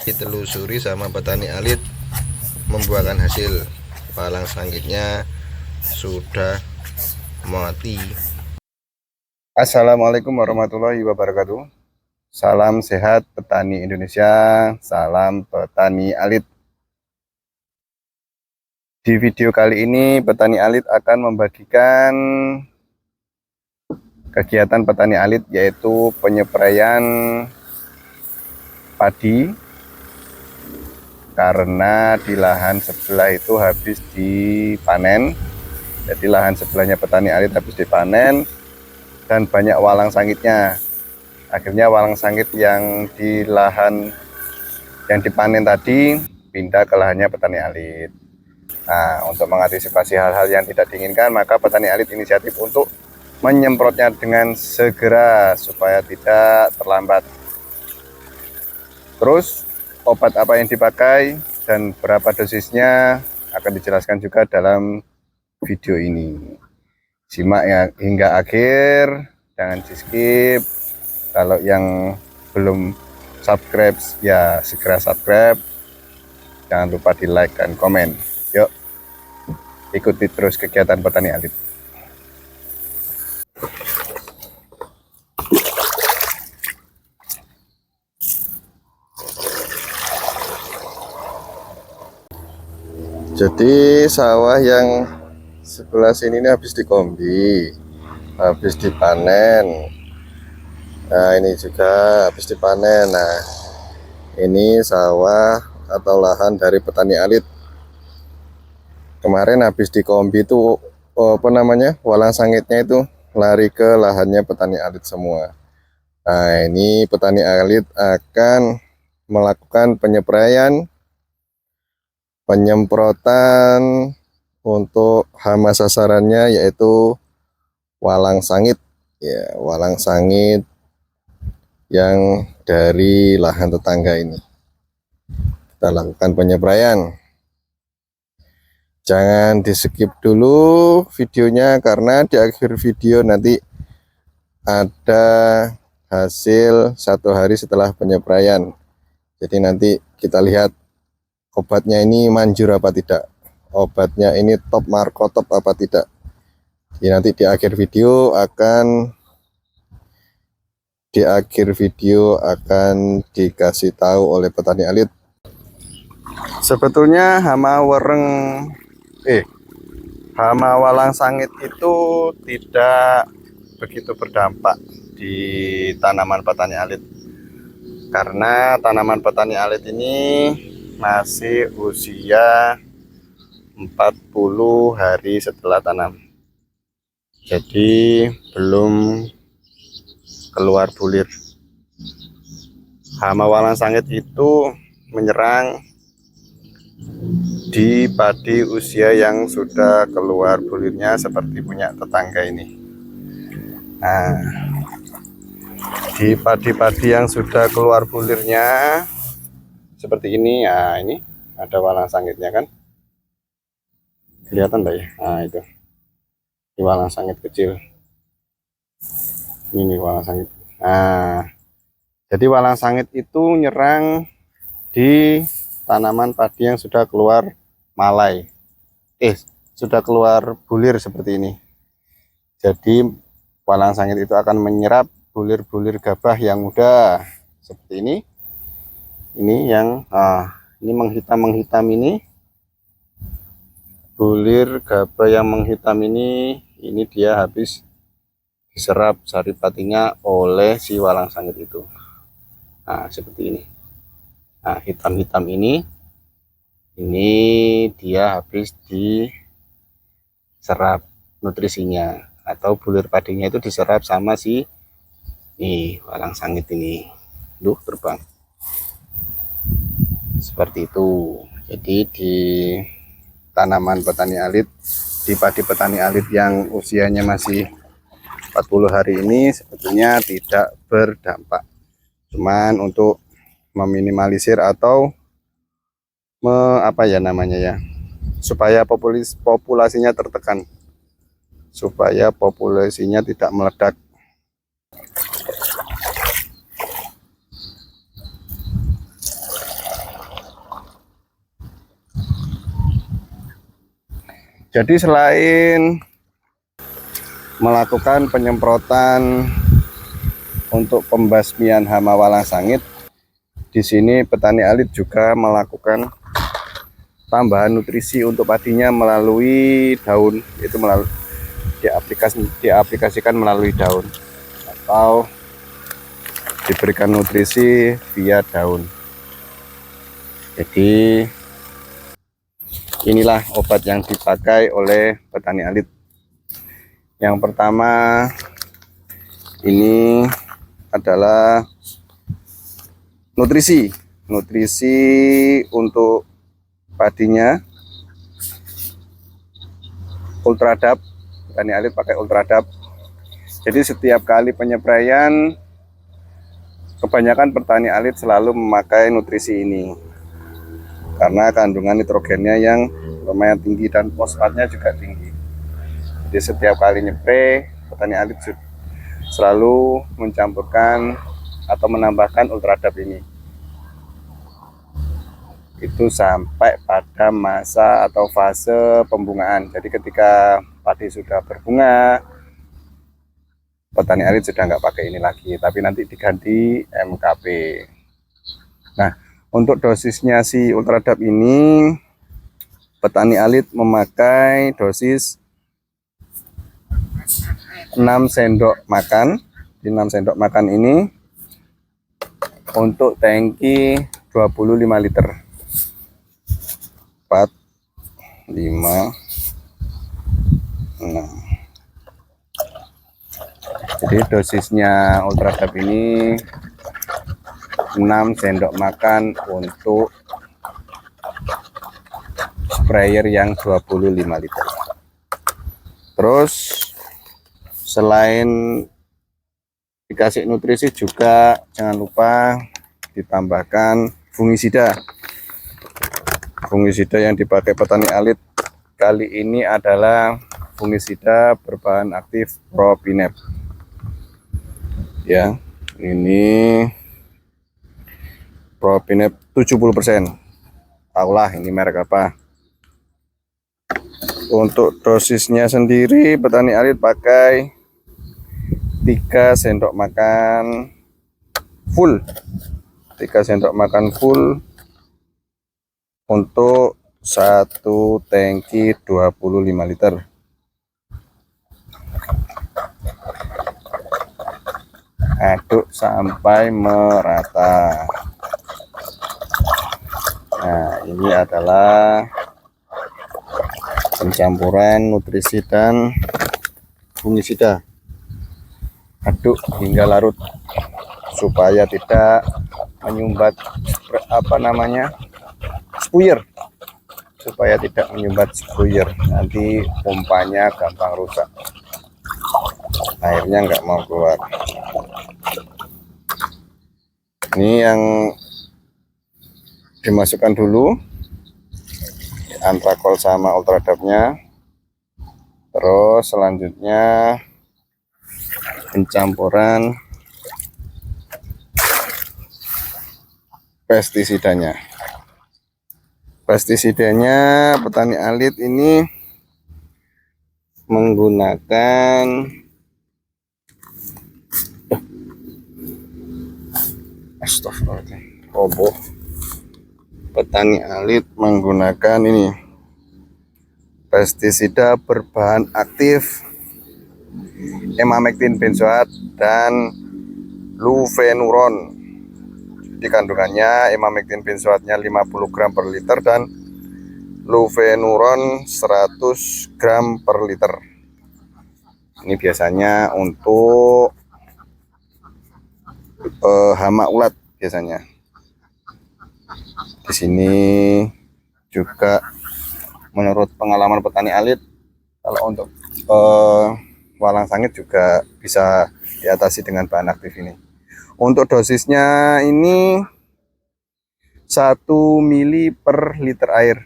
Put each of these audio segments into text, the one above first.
ditelusuri sama petani alit membuahkan hasil. Walang sangitnya sudah mati. Assalamualaikum warahmatullahi wabarakatuh. Salam sehat petani Indonesia, salam petani alit. Di video kali ini petani alit akan membagikan kegiatan petani alit, yaitu penyepraian padi, karena di lahan sebelah itu habis dipanen. Jadi lahan sebelahnya petani alit habis dipanen dan banyak walang sangitnya. Akhirnya walang sangit yang di lahan yang dipanen tadi pindah ke lahannya petani alit. Nah, untuk mengantisipasi hal-hal yang tidak diinginkan, maka petani alit inisiatif untuk menyemprotnya dengan segera supaya tidak terlambat. Terus obat apa yang dipakai dan berapa dosisnya akan dijelaskan juga dalam video ini. Simak ya hingga akhir, jangan di skip. Kalau yang belum subscribe ya segera subscribe. Jangan lupa di like dan komen. Yuk, ikuti terus kegiatan petani alit. Jadi sawah yang sebelah sini ini habis dikombi, habis dipanen. Nah, ini juga habis dipanen. Nah, ini sawah atau lahan dari petani alit. Kemarin habis dikombi itu walang sangitnya itu lari ke lahannya petani alit semua. Nah, ini petani alit akan melakukan penyemprotan untuk hama sasarannya, yaitu walang sangit ya, walang sangit yang dari lahan tetangga ini. Kita lakukan penyepraian. Jangan di skip dulu videonya, karena di akhir video nanti ada hasil 1 hari setelah penyepraian. Jadi nanti kita lihat obatnya ini manjur apa tidak, obatnya ini top markotop apa tidak. Jadi nanti di akhir video dikasih tahu oleh petani alit. Sebetulnya hama walang sangit itu tidak begitu berdampak di tanaman petani alit, karena tanaman petani alit ini masih usia 40 hari setelah tanam. Jadi belum keluar bulir. Hama walang sangit itu menyerang di padi usia yang sudah keluar bulirnya, seperti punya tetangga ini. Nah, di padi-padi yang sudah keluar bulirnya seperti ini, ya ini ada walang sangitnya kan, kelihatan enggak ya? Nah, itu ini walang sangit kecil, ini walang sangit. Nah, jadi walang sangit itu nyerang di tanaman padi yang sudah keluar sudah keluar bulir seperti ini. Jadi walang sangit itu akan menyerap bulir-bulir gabah yang muda seperti ini. Ini yang ini menghitam ini, bulir gabah yang menghitam ini dia habis diserap saripatinya oleh si walang sangit itu. Nah, seperti ini. Nah, hitam-hitam ini dia habis diserap nutrisinya, atau bulir padinya itu diserap sama si walang sangit ini. Terbang seperti itu. Jadi di tanaman petani alit, di padi petani alit yang usianya masih 40 hari ini sebetulnya tidak berdampak, cuman untuk meminimalisir atau supaya populasinya tertekan, supaya populasinya tidak meledak. Jadi selain melakukan penyemprotan untuk pembasmian hama walang sangit, di sini petani alit juga melakukan tambahan nutrisi untuk padinya melalui daun, itu melalui diaplikasikan melalui daun atau diberikan nutrisi via daun. Jadi inilah obat yang dipakai oleh petani alit. Yang pertama ini adalah nutrisi untuk padinya, Ultradap. Petani alit pakai Ultradap. Jadi setiap kali penyepraian, kebanyakan petani alit selalu memakai nutrisi ini karena kandungan nitrogennya yang lumayan tinggi dan fosfatnya juga tinggi. Jadi setiap kali nyepre, petani alit selalu mencampurkan atau menambahkan Ultradap ini. Itu sampai pada masa atau fase pembungaan. Jadi ketika padi sudah berbunga, petani alit sudah nggak pakai ini lagi, tapi nanti diganti MKP. Nah, untuk dosisnya si Ultradap ini, petani alit memakai dosis 6 sendok makan. Di 6 sendok makan ini untuk tangki 25 liter. 4, 5, 6. Jadi dosisnya Ultradap ini 6 sendok makan untuk sprayer yang 25 liter. Terus selain dikasih nutrisi juga jangan lupa ditambahkan fungisida. Fungisida yang dipakai petani alit kali ini adalah fungisida berbahan aktif Propinep. Ya, ini Propinep 70%. Tahulah ini merek apa. Untuk dosisnya sendiri petani alit pakai 3 sendok makan full. 3 sendok makan full untuk 1 tangki 25 liter. Aduk sampai merata. Nah, ini adalah pencampuran nutrisi dan fungisida. Aduk hingga larut supaya tidak menyumbat spuyer, supaya tidak menyumbat spuyer, nanti pompanya gampang rusak, airnya nggak mau keluar. Ini yang dimasukkan dulu Antrakol sama Ultradapnya. Terus selanjutnya pencampuran pestisidanya. Pestisidanya petani alit ini menggunakan astagfirullahaladzim, roboh. Petani alit menggunakan ini pestisida berbahan aktif emamectin benzoat dan lufenuron. Di kandungannya emamectin benzoatnya 50 gram per liter dan lufenuron 100 gram per liter. Ini biasanya untuk hama ulat biasanya. Di sini juga menurut pengalaman petani alit, kalau untuk walang sangit juga bisa diatasi dengan bahan aktif ini. Untuk dosisnya ini 1 mili per liter air.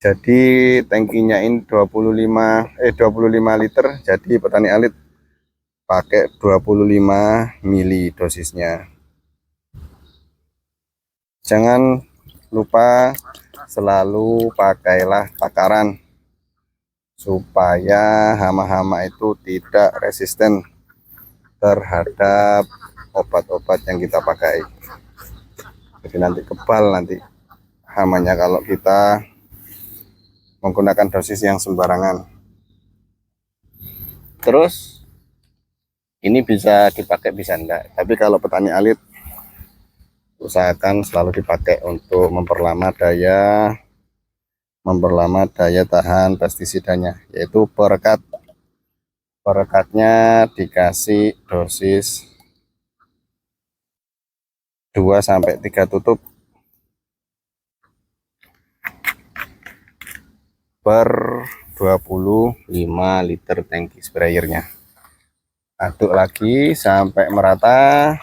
Jadi tangkinya ini 25 liter. Jadi petani alit pakai 25 mili dosisnya. Jangan lupa selalu pakailah takaran supaya hama-hama itu tidak resisten terhadap obat-obat yang kita pakai. Jadi nanti kebal nanti hamanya kalau kita menggunakan dosis yang sembarangan. Terus ini bisa dipakai bisa enggak, tapi kalau petani alit usahakan selalu dipakai untuk memperlama daya tahan pestisidanya, yaitu perekat. Perekatnya dikasih dosis 2-3 tutup per 25 liter tangki sprayernya. Aduk lagi sampai merata.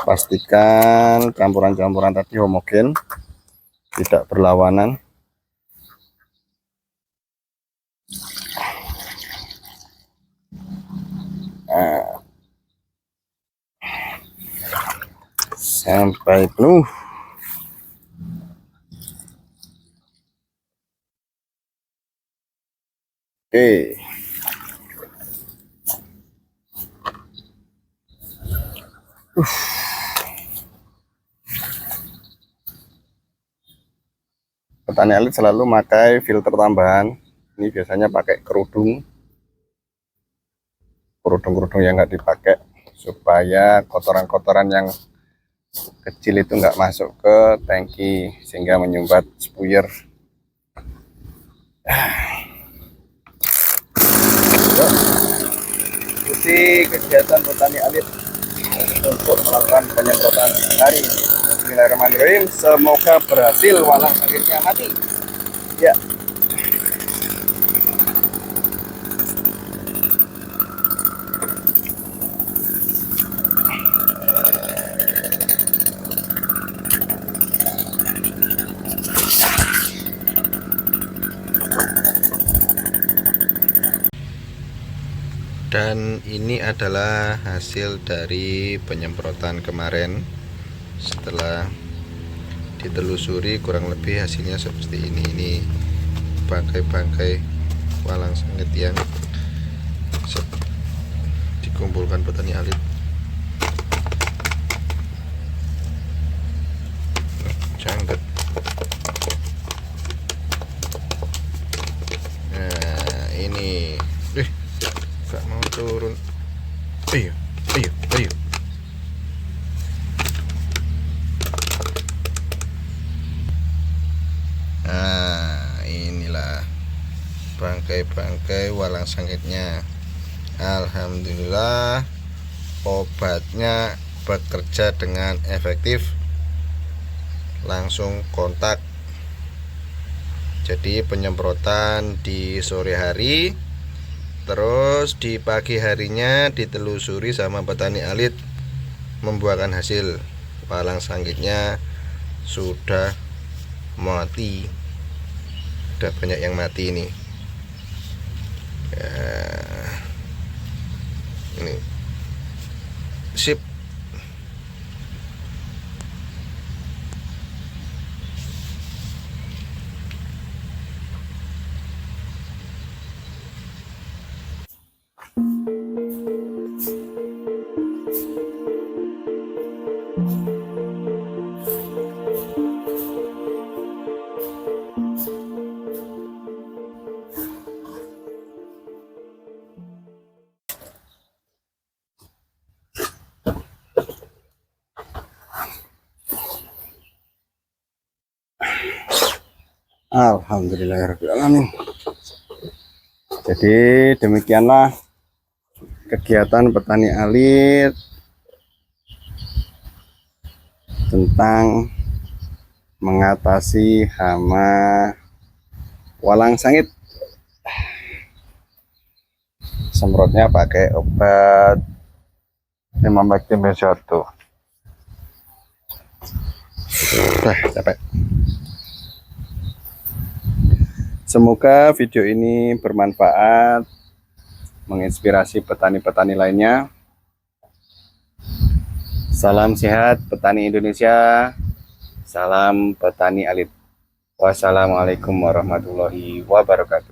Pastikan campuran-campuran tadi homogen, tidak berlawanan. Nah, sampai penuh. Oke. Petani alit selalu pakai filter tambahan. Ini biasanya pakai kerudung yang nggak dipakai, supaya kotoran-kotoran yang kecil itu nggak masuk ke tangki sehingga menyumbat spuyer. Ikuti kegiatan petani alit untuk melakukan penyemprotan hari ini. Bismillahirrahmanirrahim. Semoga berhasil, walang sangitnya mati. Ya. Dan ini adalah hasil dari penyemprotan kemarin. Setelah ditelusuri kurang lebih hasilnya seperti ini. Ini bangkai-bangkai walang sangit yang dikumpulkan petani alit. Jangget. Nah ini gak mau turun. Ayo. Nah inilah bangkai-bangkai walang sangitnya. Alhamdulillah obatnya bekerja dengan efektif, langsung kontak. Jadi penyemprotan di sore hari, terus di pagi harinya ditelusuri sama petani alit, membuahkan hasil. Walang sangitnya sudah mati, udah banyak yang mati ini ya. Ini sip. Alhamdulillahirrahmanirrahim. Jadi demikianlah kegiatan petani alit tentang mengatasi hama walang sangit. Semprotnya pakai obat 5-MeO. Capek. Semoga video ini bermanfaat, menginspirasi petani-petani lainnya. Salam sehat petani Indonesia, salam petani alit. Wassalamualaikum warahmatullahi wabarakatuh.